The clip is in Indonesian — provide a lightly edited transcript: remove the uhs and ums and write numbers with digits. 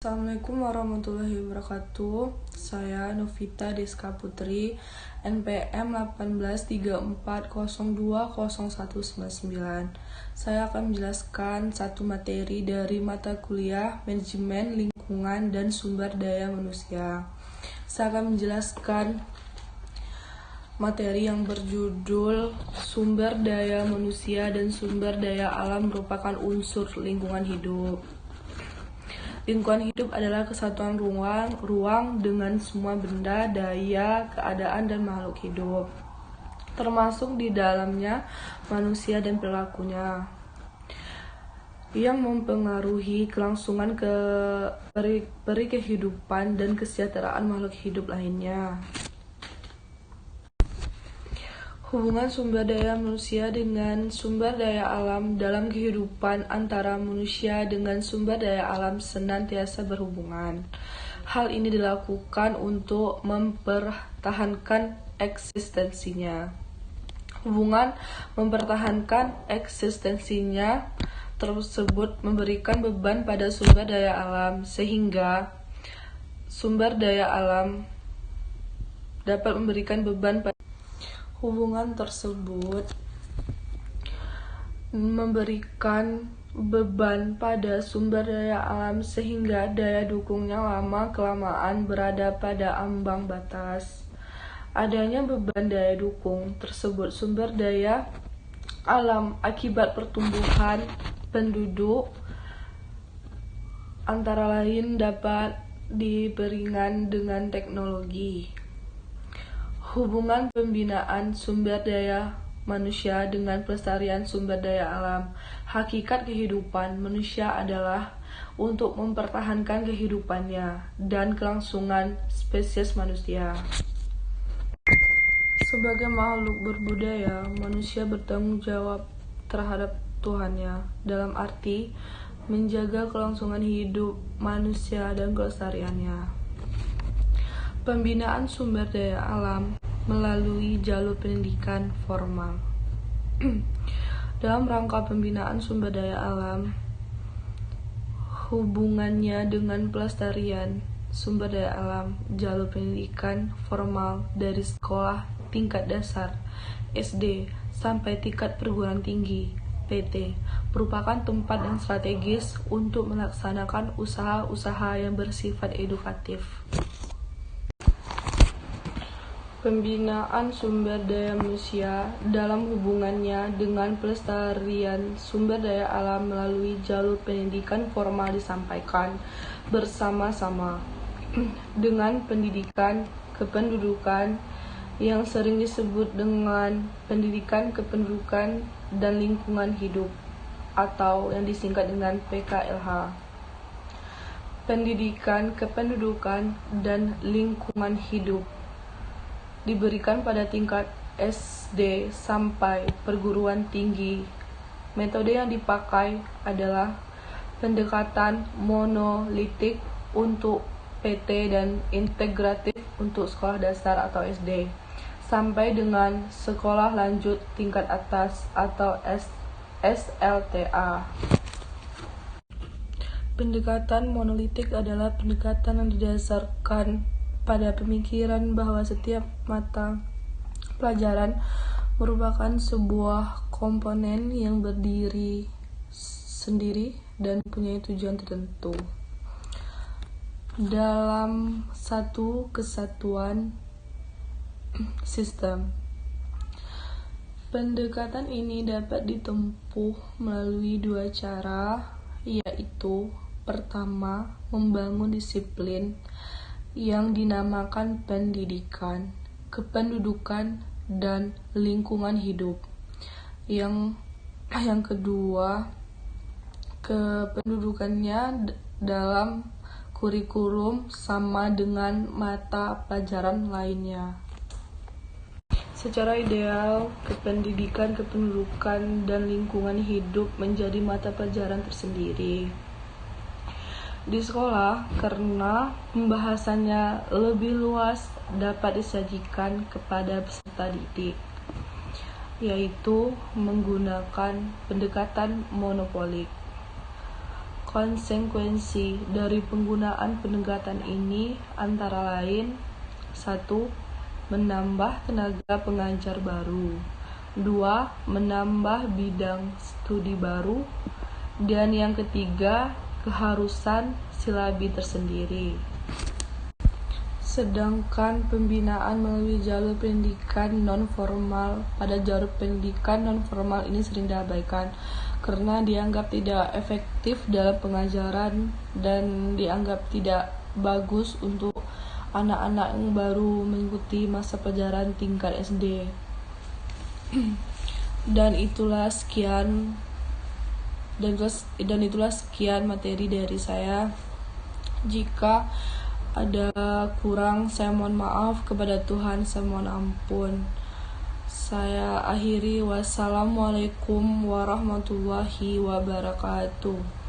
Assalamualaikum warahmatullahi wabarakatuh. Saya Novita Deska Putri, NPM 1834020199. Saya akan menjelaskan satu materi dari mata kuliah Manajemen Lingkungan dan Sumber Daya Manusia. Saya akan menjelaskan materi yang berjudul Sumber Daya Manusia dan Sumber Daya Alam merupakan unsur lingkungan hidup. Lingkungan hidup adalah kesatuan ruang dengan semua benda, daya, keadaan, dan makhluk hidup, termasuk di dalamnya manusia dan perilakunya, yang mempengaruhi kelangsungan kehidupan dan kesejahteraan makhluk hidup lainnya. Hubungan sumber daya manusia dengan sumber daya alam dalam kehidupan antara manusia dengan sumber daya alam senantiasa berhubungan. Hal ini dilakukan untuk mempertahankan eksistensinya. Hubungan mempertahankan eksistensinya tersebut memberikan beban pada sumber daya alam, sehingga sumber daya alam dapat memberikan beban pada hubungan tersebut memberikan beban pada sumber daya alam sehingga daya dukungnya lama-kelamaan berada pada ambang batas. Adanya beban daya dukung tersebut sumber daya alam akibat pertumbuhan penduduk antara lain dapat diberikan dengan teknologi. Hubungan pembinaan sumber daya manusia dengan pelestarian sumber daya alam. Hakikat kehidupan manusia adalah untuk mempertahankan kehidupannya dan kelangsungan spesies manusia. Sebagai makhluk berbudaya, manusia bertanggung jawab terhadap Tuhannya, dalam arti menjaga kelangsungan hidup manusia dan kelestariannya. Pembinaan sumber daya alam melalui jalur pendidikan formal. Dalam rangka pembinaan sumber daya alam, hubungannya dengan pelestarian sumber daya alam, jalur pendidikan formal dari sekolah tingkat dasar SD sampai tingkat perguruan tinggi PT merupakan tempat yang strategis untuk melaksanakan usaha-usaha yang bersifat edukatif. Pembinaan sumber daya manusia dalam hubungannya dengan pelestarian sumber daya alam melalui jalur pendidikan formal disampaikan bersama-sama dengan pendidikan kependudukan yang sering disebut dengan pendidikan kependudukan dan lingkungan hidup atau yang disingkat dengan PKLH. Pendidikan kependudukan dan lingkungan hidup diberikan pada tingkat SD sampai perguruan tinggi. Metode yang dipakai adalah pendekatan monolitik untuk PT dan integratif untuk sekolah dasar atau SD, sampai dengan sekolah lanjut tingkat atas atau SLTA. Pendekatan monolitik adalah pendekatan yang didasarkan pada pemikiran bahwa setiap mata pelajaran merupakan sebuah komponen yang berdiri sendiri dan mempunyai tujuan tertentu dalam satu kesatuan sistem. Pendekatan ini dapat ditempuh melalui dua cara, yaitu pertama, membangun disiplin yang dinamakan pendidikan, kependudukan, dan lingkungan hidup. Yang kedua, kependudukannya dalam kurikulum sama dengan mata pelajaran lainnya. Secara ideal, kependidikan, kependudukan, dan lingkungan hidup menjadi mata pelajaran tersendiri di sekolah karena pembahasannya lebih luas dapat disajikan kepada peserta didik, yaitu menggunakan pendekatan monopolik. Konsekuensi dari penggunaan penegakan ini antara lain: 1. Menambah tenaga pengajar baru. 2. Menambah bidang studi baru. Dan yang ketiga, keharusan silabi tersendiri. Sedangkan pembinaan melalui jalur pendidikan non-formal, pada jalur pendidikan non-formal ini sering diabaikan karena dianggap tidak efektif dalam pengajaran dan dianggap tidak bagus untuk anak-anak yang baru mengikuti masa pelajaran tingkat SD. Dan itulah sekian materi dari saya. Jika ada kurang, saya mohon maaf, kepada Tuhan saya mohon ampun. Saya akhiri, wassalamualaikum warahmatullahi wabarakatuh.